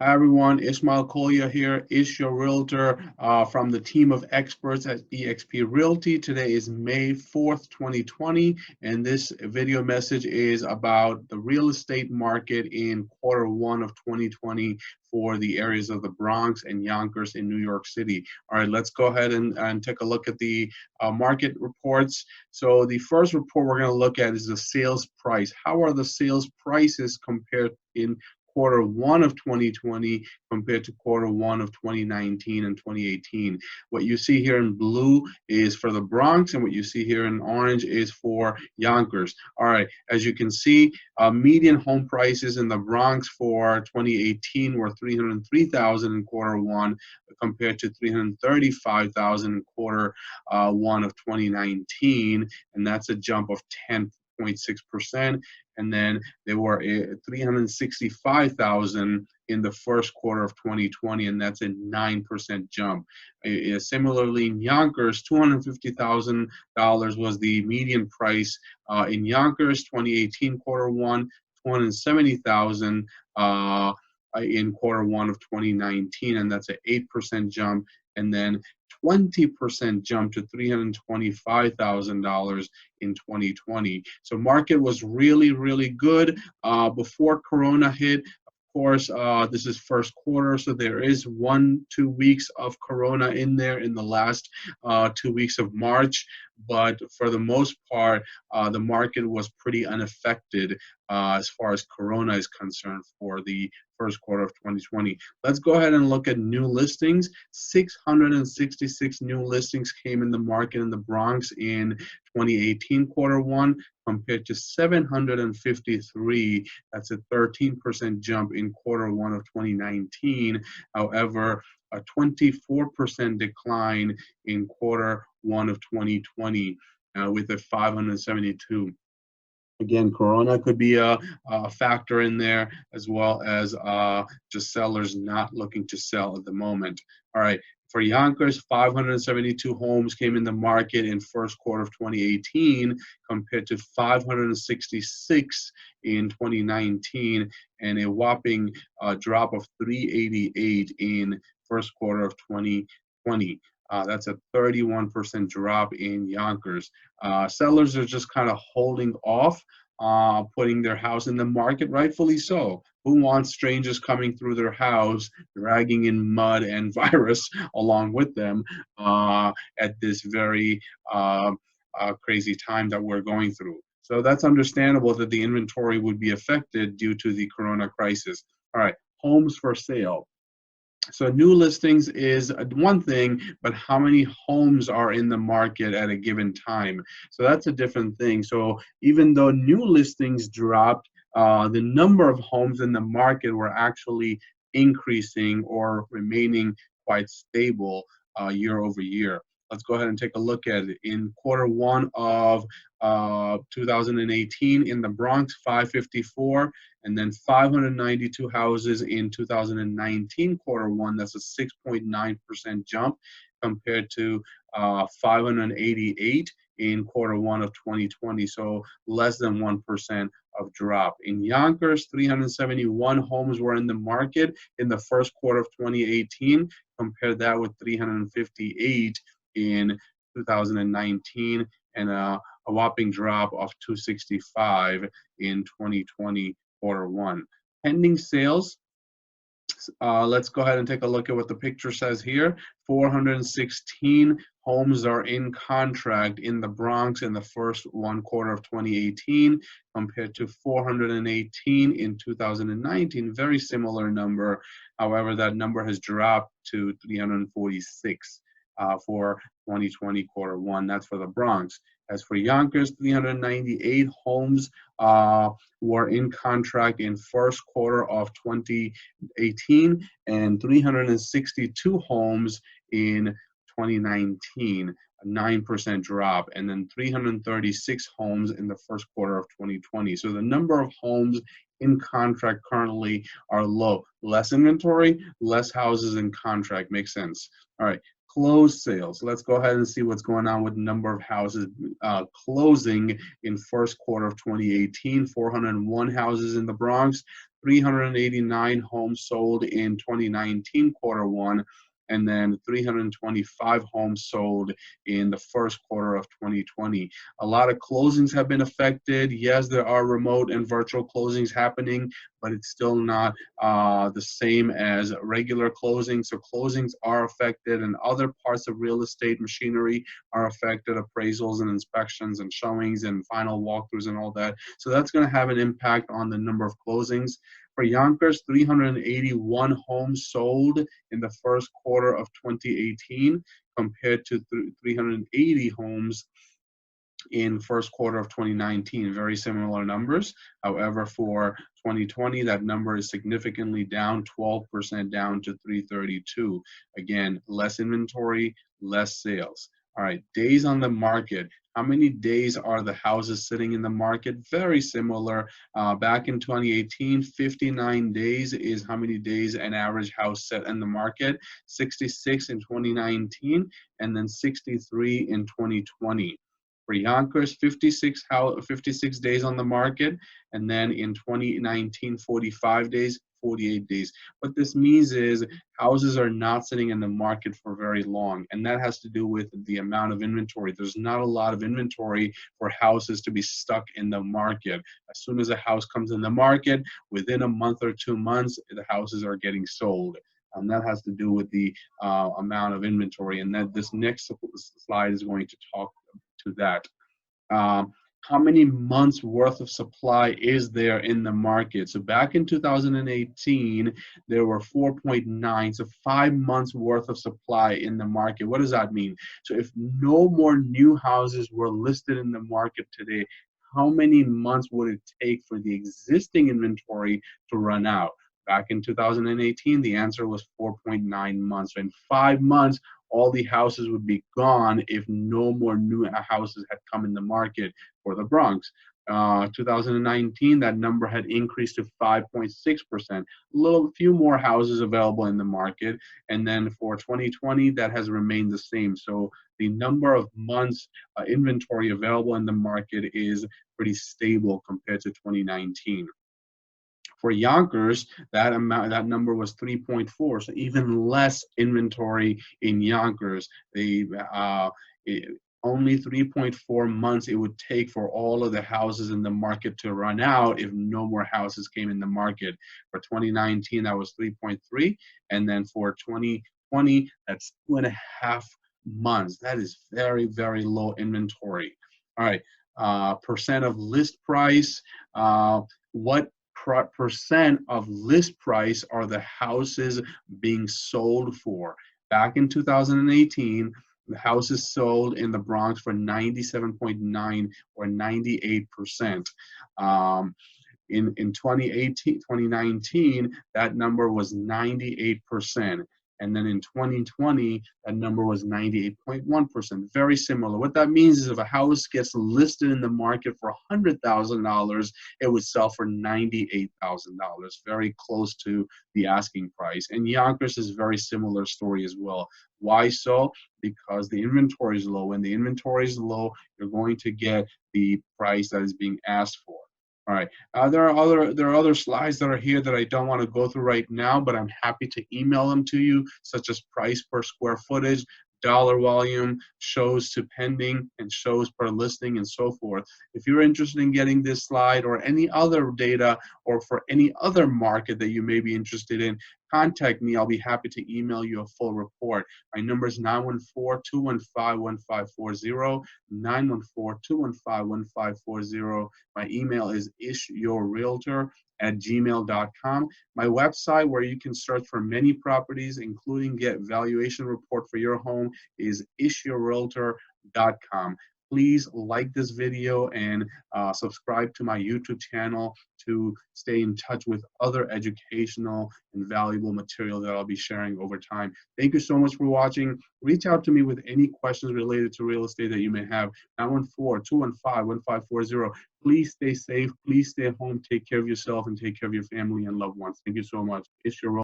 Hi everyone, Ismail Kolya here, Ish Your Realtor from the team of experts at eXp Realty. Today is May 4th, 2020, and this video message is about the real estate market in Q1 of 2020 for the areas of the Bronx and Yonkers in New York City. All right, let's go ahead and take a look at the market reports. So the first report we're going to look at is the sales price. How are the sales prices compared in Q1 of 2020 compared to Q1 of 2019 and 2018. What you see here in blue is for the Bronx, and what you see here in orange is for Yonkers. All right, as you can see, median home prices in the Bronx for 2018 were $303,000 in Q1 compared to $335,000 in Q1 of 2019, and that's a jump of 10.6%. And then they were 365,000 in the first quarter of 2020, and that's a 9% jump. Similarly, in Yonkers, $250,000 was the median price in Yonkers 2018 Q1, 270,000 in Q1 of 2019, and that's an 8% jump. And then 20% jump to $325,000 in 2020. So market was really, really good before Corona hit. Of course, this is first quarter, so there is 1-2 weeks of Corona in there in the last 2 weeks of March. But for the most part, the market was pretty unaffected as far as Corona is concerned for the first quarter of 2020. Let's go ahead and look at new listings. 666 new listings came in the market in the Bronx in 2018 Q1 compared to 753. That's a 13% jump in Q1 of 2019. However, a 24% decline in Q1 of 2020 with a 572. Again, Corona could be a factor in there, as well as just sellers not looking to sell at the moment. All right, for Yonkers, 572 homes came in the market in first quarter of 2018 compared to 566 in 2019, and a whopping drop of 388 in first quarter of 2020. That's a 31% drop in Yonkers. Sellers are just kind of holding off, putting their house in the market, rightfully so. Who wants strangers coming through their house, dragging in mud and virus along with them at this very crazy time that we're going through? So that's understandable that the inventory would be affected due to the Corona crisis. All right, homes for sale. So new listings is one thing, but how many homes are in the market at a given time? So that's a different thing. So even though new listings dropped, the number of homes in the market were actually increasing or remaining quite stable year over year. Let's go ahead and take a look at it. In Q1 of 2018 in the Bronx, 554, and then 592 houses in 2019 Q1. That's a 6.9% jump compared to 588 in Q1 of 2020, so less than 1% of drop. In Yonkers, 371 homes were in the market in the first quarter of 2018. Compare that with 358 in 2019, and a whopping drop of 265 in 2020 Q1. Pending sales. Let's go ahead and take a look at what the picture says here. 416 homes are in contract in the Bronx in the first quarter of 2018 compared to 418 in 2019. Very similar number. However, that number has dropped to 346 for 2020 Q1. That's for the Bronx. As for Yonkers, 398 homes were in contract in first quarter of 2018 and 362 homes in 2019, a 9% drop, and then 336 homes in the first quarter of 2020. So the number of homes in contract currently are low. Less inventory, less houses in contract. Makes sense. All right. Closed sales. Let's go ahead and see what's going on with the number of houses closing in first quarter of 2018. 401 houses in the Bronx, 389 homes sold in 2019 quarter one, and then 325 homes sold in the first quarter of 2020. A lot of closings have been affected. Yes, there are remote and virtual closings happening, but it's still not the same as regular closings. So closings are affected, and other parts of real estate machinery are affected, appraisals and inspections and showings and final walkthroughs and all that. So that's going to have an impact on the number of closings. For Yonkers, 381 homes sold in the first quarter of 2018 compared to 380 homes in first quarter of 2019, very similar numbers. However, for 2020, that number is significantly down, 12% down to 332. Again, less inventory, less sales. All right, days on the market. How many days are the houses sitting in the market? Very similar. Back in 2018, 59 days is how many days an average house set in the market, 66 in 2019, and then 63 in 2020. For Yonkers, 56 days on the market, and then in 2019, 45 days, 48 days. What this means is houses are not sitting in the market for very long, and that has to do with the amount of inventory. There's not a lot of inventory for houses to be stuck in the market. As soon as a house comes in the market, within a month or 2 months, the houses are getting sold. And that has to do with the amount of inventory, and that this next slide is going to talk to that. How many months worth of supply is there in the market? So back in 2018, there were 4.9, so 5 months worth of supply in the market. What does that mean? So if no more new houses were listed in the market today, how many months would it take for the existing inventory to run out? Back in 2018, the answer was 4.9 months. So in 5 months, all the houses would be gone if no more new houses had come in the market for the Bronx. 2019, that number had increased to 5.6%. A few more houses available in the market. And then for 2020, that has remained the same. So the number of months inventory available in the market is pretty stable compared to 2019. For Yonkers, that number was 3.4, so even less inventory in Yonkers. Only 3.4 months it would take for all of the houses in the market to run out if no more houses came in the market. For 2019, that was 3.3, and then for 2020, that's 2.5 months. That is very, very low inventory. All right, percent of list price. What percent of list price are the houses being sold for? Back in 2018, the houses sold in the Bronx for 97.9 or 98%. In 2019, that number was 98%. And then in 2020, that number was 98.1%. Very similar. What that means is if a house gets listed in the market for $100,000, it would sell for $98,000, very close to the asking price. And Yonkers is a very similar story as well. Why so? Because the inventory is low. When the inventory is low, you're going to get the price that is being asked for. All right. There are other slides that are here that I don't want to go through right now, but I'm happy to email them to you, such as price per square footage, dollar volume, shows to pending, and shows per listing, and so forth. If you're interested in getting this slide or any other data, or for any other market that you may be interested in, contact me. I'll be happy to email you a full report. My number is 914-215-1540, 914-215-1540. My email is IshYourRealtor@gmail.com. My website, where you can search for many properties, including get valuation report for your home, is IshYourRealtor.com. Please like this video and subscribe to my YouTube channel to stay in touch with other educational and valuable material that I'll be sharing over time. Thank you so much for watching. Reach out to me with any questions related to real estate that you may have. 914-215-1540. Please stay safe. Please stay home. Take care of yourself and take care of your family and loved ones. Thank you so much. IshYourRealtor.